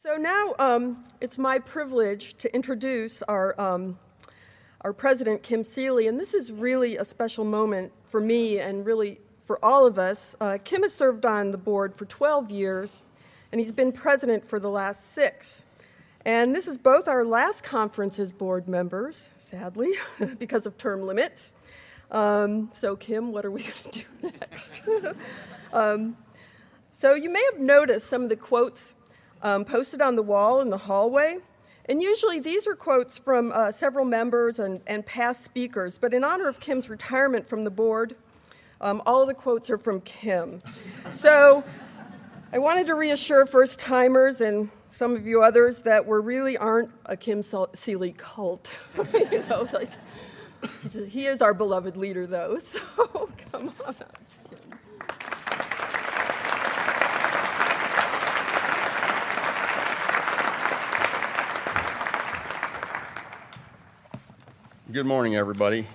So now it's my privilege to introduce our president, Kim Seeley, and this is really a special moment for me and really for all of us. Kim has served on the board for 12 years, and he's been president for the last 6. And this is both our last conference as board members, sadly, because of term limits. So Kim, what are we going to do next? So you may have noticed some of the quotes posted on the wall in the hallway. And usually these are quotes from several members and past speakers. But in honor of Kim's retirement from the board, all of the quotes are from Kim. So I wanted to reassure first-timers and some of you others that we really aren't a Kim Seeley cult. He is our beloved leader, though, so come on up. Good morning, everybody.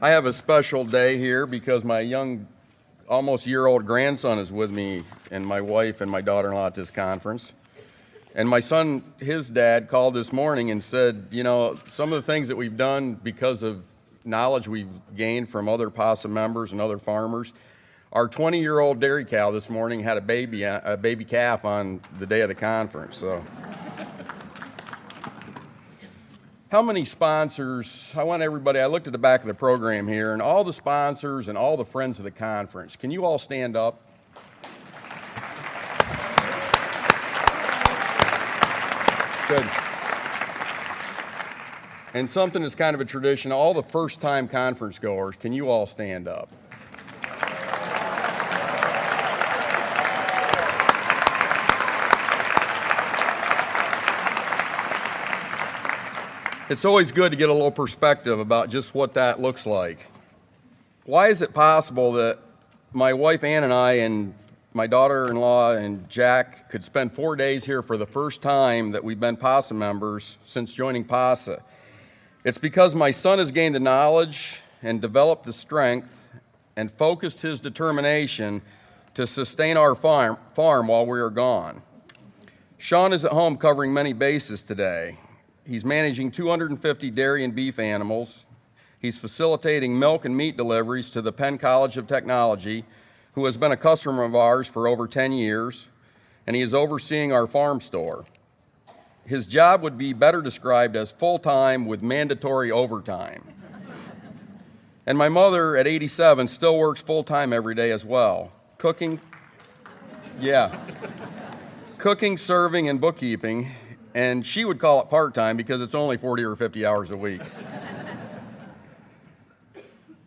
I have a special day here because my young, almost year-old grandson is with me and my wife and my daughter-in-law at this conference. And my son, his dad, called this morning and said, you know, some of the things that we've done because of knowledge we've gained from other Pasa members and other farmers. Our 20-year-old dairy cow this morning had a baby calf on the day of the conference. So. How many sponsors? I want everybody, I looked at the back of the program here, and all the sponsors and all the friends of the conference. Can you all stand up? Good. And something that's kind of a tradition, all the first-time conference goers, can you all stand up? It's always good to get a little perspective about just what that looks like. Why is it possible that my wife Ann and I and my daughter-in-law and Jack could spend 4 days here for the first time that we've been Pasa members since joining Pasa? It's because my son has gained the knowledge and developed the strength and focused his determination to sustain our farm while we are gone. Sean is at home covering many bases today. He's managing 250 dairy and beef animals. He's facilitating milk and meat deliveries to the Penn College of Technology, who has been a customer of ours for over 10 years, and he is overseeing our farm store. His job would be better described as full-time with mandatory overtime. And my mother, at 87, still works full-time every day as well, cooking, serving, and bookkeeping. And she would call it part-time because it's only 40 or 50 hours a week.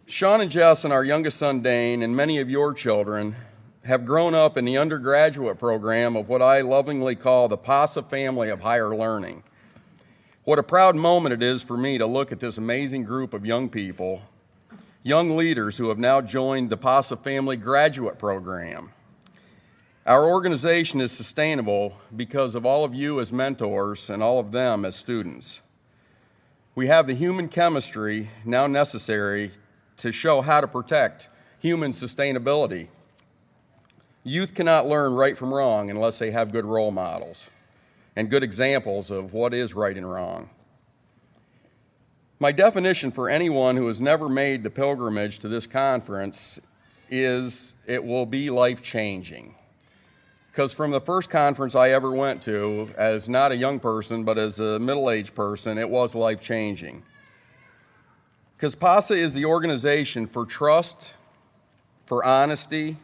Sean and Jess and our youngest son, Dane, and many of your children have grown up in the undergraduate program of what I lovingly call the Pasa family of higher learning. What a proud moment it is for me to look at this amazing group of young people, young leaders who have now joined the Pasa family graduate program. Our organization is sustainable because of all of you as mentors and all of them as students. We have the human chemistry now necessary to show how to protect human sustainability. Youth cannot learn right from wrong unless they have good role models and good examples of what is right and wrong. My definition for anyone who has never made the pilgrimage to this conference is it will be life-changing. Because from the first conference I ever went to, as not a young person, but as a middle-aged person, it was life-changing. Because Pasa is the organization for trust, for honesty,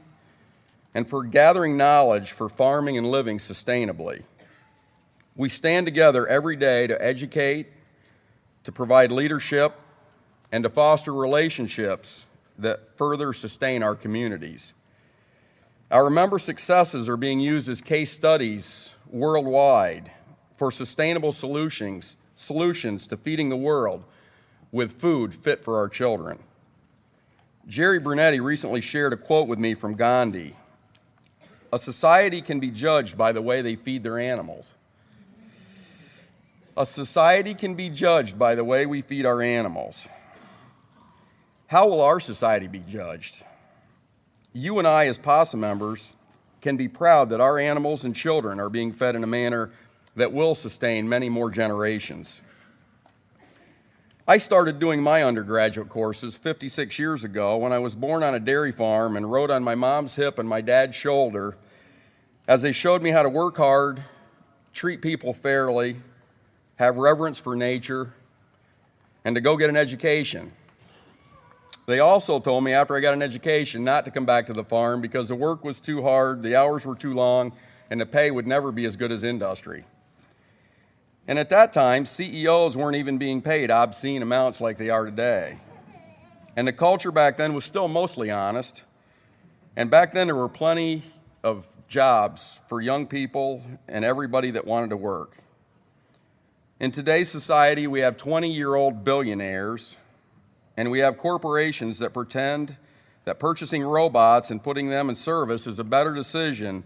and for gathering knowledge for farming and living sustainably. We stand together every day to educate, to provide leadership, and to foster relationships that further sustain our communities. Our member successes are being used as case studies worldwide for sustainable solutions to feeding the world with food fit for our children. Jerry Brunetti recently shared a quote with me from Gandhi. A society can be judged by the way they feed their animals. A society can be judged by the way we feed our animals. How will our society be judged? You and I as Pasa members can be proud that our animals and children are being fed in a manner that will sustain many more generations. I started doing my undergraduate courses 56 years ago when I was born on a dairy farm and rode on my mom's hip and my dad's shoulder as they showed me how to work hard, treat people fairly, have reverence for nature, and to go get an education. They also told me after I got an education not to come back to the farm because the work was too hard, the hours were too long, and the pay would never be as good as industry. And at that time, CEOs weren't even being paid obscene amounts like they are today. And the culture back then was still mostly honest. And back then there were plenty of jobs for young people and everybody that wanted to work. In today's society, we have 20-year-old billionaires, and we have corporations that pretend that purchasing robots and putting them in service is a better decision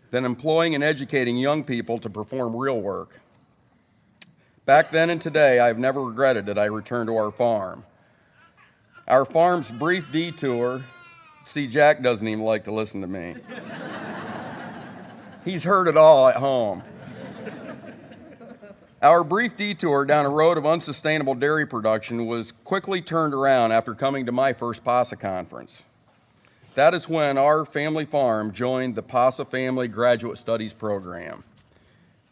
than employing and educating young people to perform real work. Back then and today, I've never regretted that I returned to our farm. Our farm's brief detour, see, Jack doesn't even like to listen to me. He's heard it all at home. Our brief detour down a road of unsustainable dairy production was quickly turned around after coming to my first Pasa conference. That is when our family farm joined the Pasa Family Graduate Studies program.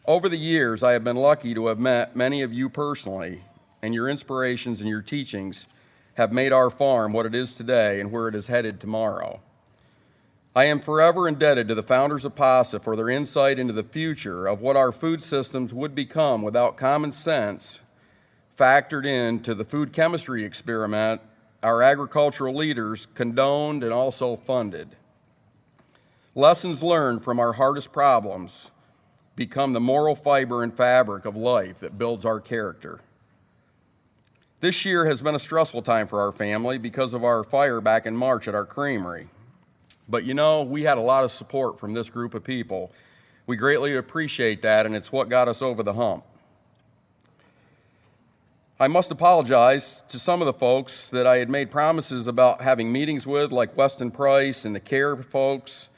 Over the years, I have been lucky to have met many of you personally, and your inspirations and your teachings have made our farm what it is today and where it is headed tomorrow. I am forever indebted to the founders of Pasa for their insight into the future of what our food systems would become without common sense factored into the food chemistry experiment our agricultural leaders condoned and also funded. Lessons learned from our hardest problems become the moral fiber and fabric of life that builds our character. This year has been a stressful time for our family because of our fire back in March at our creamery. But you know, we had a lot of support from this group of people. We greatly appreciate that, and it's what got us over the hump. I must apologize to some of the folks that I had made promises about having meetings with, like Weston Price and the CARE folks.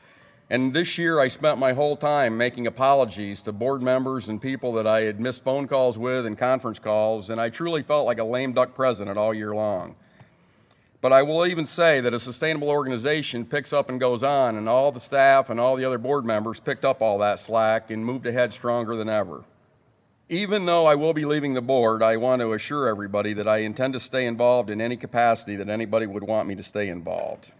And this year I spent my whole time making apologies to board members and people that I had missed phone calls with and conference calls, and I truly felt like a lame duck president all year long. But I will even say that a sustainable organization picks up and goes on, and all the staff and all the other board members picked up all that slack and moved ahead stronger than ever. Even though I will be leaving the board, I want to assure everybody that I intend to stay involved in any capacity that anybody would want me to stay involved.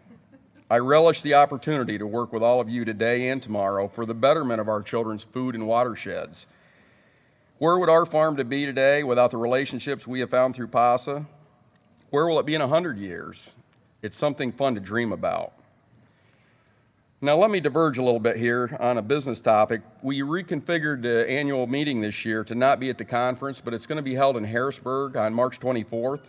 I relish the opportunity to work with all of you today and tomorrow for the betterment of our children's food and watersheds. Where would our farm to be today without the relationships we have found through Pasa? Where will it be in 100 years? It's something fun to dream about. Now let me diverge a little bit here on a business topic. We reconfigured the annual meeting this year to not be at the conference, but it's going to be held in Harrisburg on March 24th.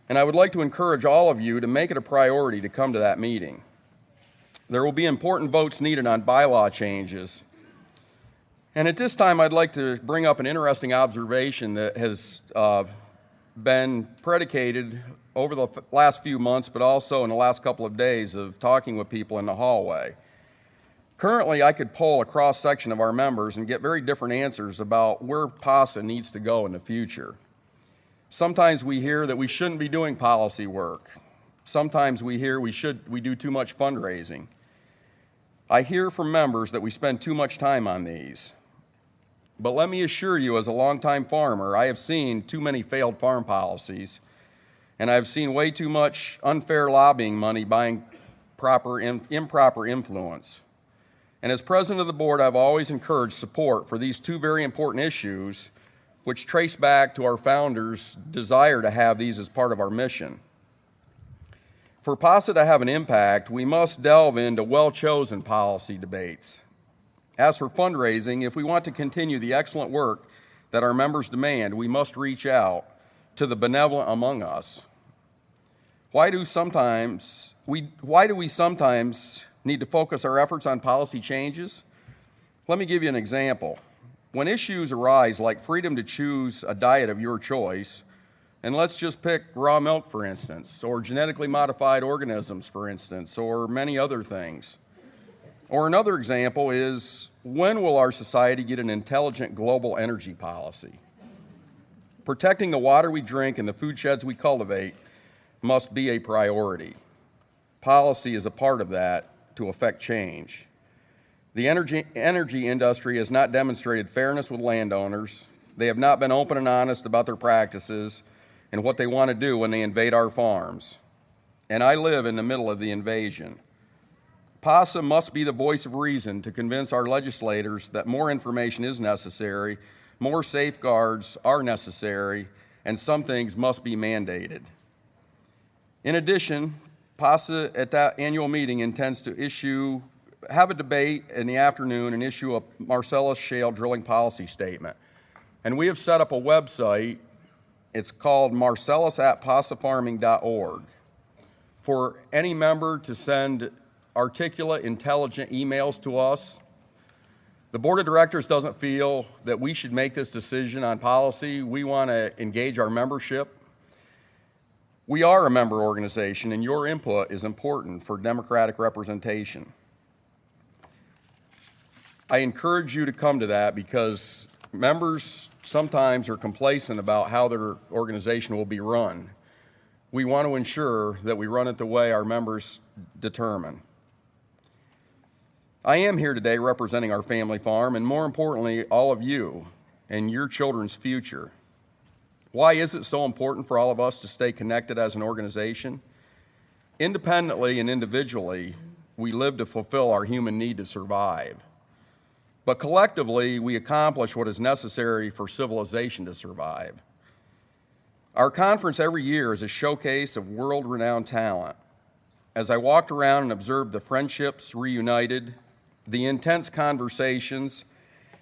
And I would like to encourage all of you to make it a priority to come to that meeting. There will be important votes needed on bylaw changes. And at this time, I'd like to bring up an interesting observation that has been predicated over the last few months, but also in the last couple of days of talking with people in the hallway. Currently, I could poll a cross-section of our members and get very different answers about where Pasa needs to go in the future. Sometimes we hear that we shouldn't be doing policy work. Sometimes we hear we do too much fundraising. I hear from members that we spend too much time on these. But let me assure you, as a longtime farmer, I have seen too many failed farm policies, and I've seen way too much unfair lobbying money buying improper influence. And as president of the board, I've always encouraged support for these two very important issues, which trace back to our founders' desire to have these as part of our mission. For Pasa to have an impact, we must delve into well-chosen policy debates. As for fundraising, if we want to continue the excellent work that our members demand, we must reach out to the benevolent among us. Why do we sometimes need to focus our efforts on policy changes? Let me give you an example. When issues arise like freedom to choose a diet of your choice, and let's just pick raw milk, for instance, or genetically modified organisms, for instance, or many other things. Or another example is, when will our society get an intelligent global energy policy? Protecting the water we drink and the food sheds we cultivate must be a priority. Policy is a part of that to affect change. The energy industry has not demonstrated fairness with landowners. They have not been open and honest about their practices and what they want to do when they invade our farms. And I live in the middle of the invasion. Pasa must be the voice of reason to convince our legislators that more information is necessary, more safeguards are necessary, and some things must be mandated. In addition, Pasa at that annual meeting intends to have a debate in the afternoon and issue a Marcellus Shale drilling policy statement. And we have set up a website. It's called marcellus@pasafarming.org for any member to send articulate, intelligent emails to us. The board of directors doesn't feel that we should make this decision on policy. We want to engage our membership. We are a member organization, and your input is important for democratic representation. I encourage you to come to that because members sometimes are complacent about how their organization will be run. We want to ensure that we run it the way our members determine. I am here today representing our family farm, and more importantly, all of you and your children's future. Why is it so important for all of us to stay connected as an organization? Independently and individually, we live to fulfill our human need to survive. But collectively, we accomplish what is necessary for civilization to survive. Our conference every year is a showcase of world-renowned talent. As I walked around and observed the friendships reunited, the intense conversations,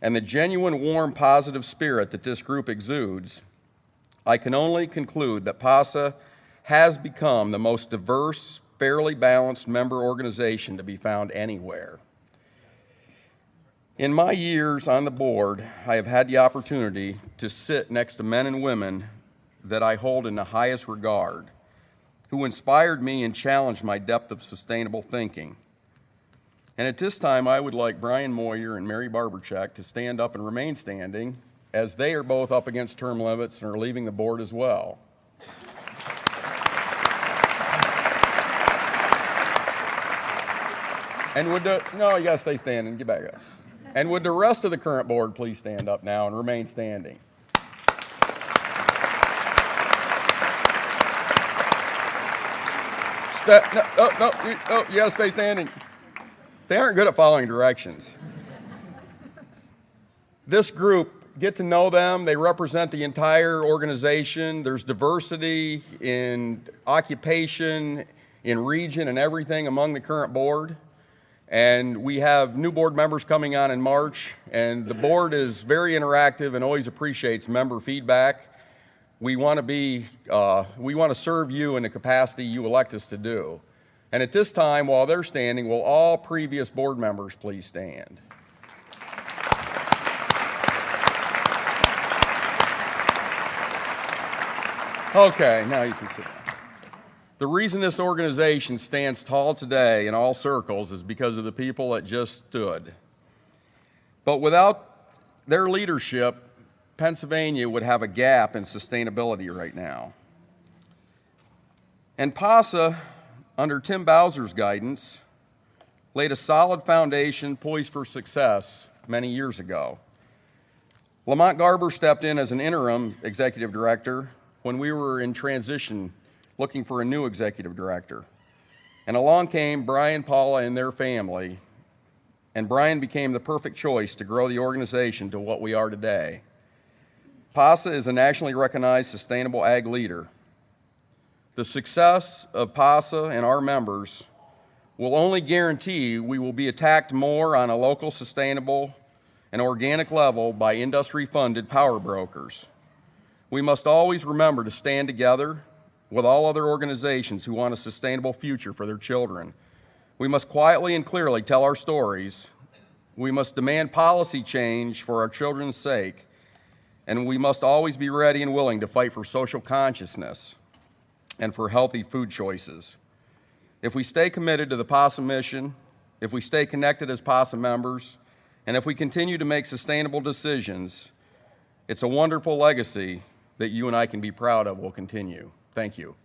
and the genuine, warm, positive spirit that this group exudes, I can only conclude that Pasa has become the most diverse, fairly balanced member organization to be found anywhere. In my years on the board, I have had the opportunity to sit next to men and women that I hold in the highest regard, who inspired me and challenged my depth of sustainable thinking. And at this time, I would like Brian Moyer and Mary Barbercheck to stand up and remain standing, as they are both up against term limits and are leaving the board as well. And you gotta stay standing, get back up. And would the rest of the current board please stand up now and remain standing? You gotta stay standing. They aren't good at following directions. This group, get to know them. They represent the entire organization. There's diversity in occupation, in region, and everything among the current board. And we have new board members coming on in March, and the board is very interactive and always appreciates member feedback. We want to serve you in the capacity you elect us to do. And at this time, while they're standing, will all previous board members please stand? Okay, now you can sit down. The reason this organization stands tall today in all circles is because of the people that just stood. But without their leadership, Pennsylvania would have a gap in sustainability right now. And Pasa, under Tim Bowser's guidance, laid a solid foundation poised for success many years ago. Lamont Garber stepped in as an interim executive director when we were in transition looking for a new executive director. And along came Brian, Paula, and their family, and Brian became the perfect choice to grow the organization to what we are today. Pasa is a nationally recognized sustainable ag leader. The success of Pasa and our members will only guarantee we will be attacked more on a local, sustainable, and organic level by industry-funded power brokers. We must always remember to stand together with all other organizations who want a sustainable future for their children. We must quietly and clearly tell our stories. We must demand policy change for our children's sake, and we must always be ready and willing to fight for social consciousness and for healthy food choices. If we stay committed to the Pasa mission if we stay connected as Pasa members, and if we continue to make sustainable decisions, it's a wonderful legacy that you and I can be proud of will continue. Thank you.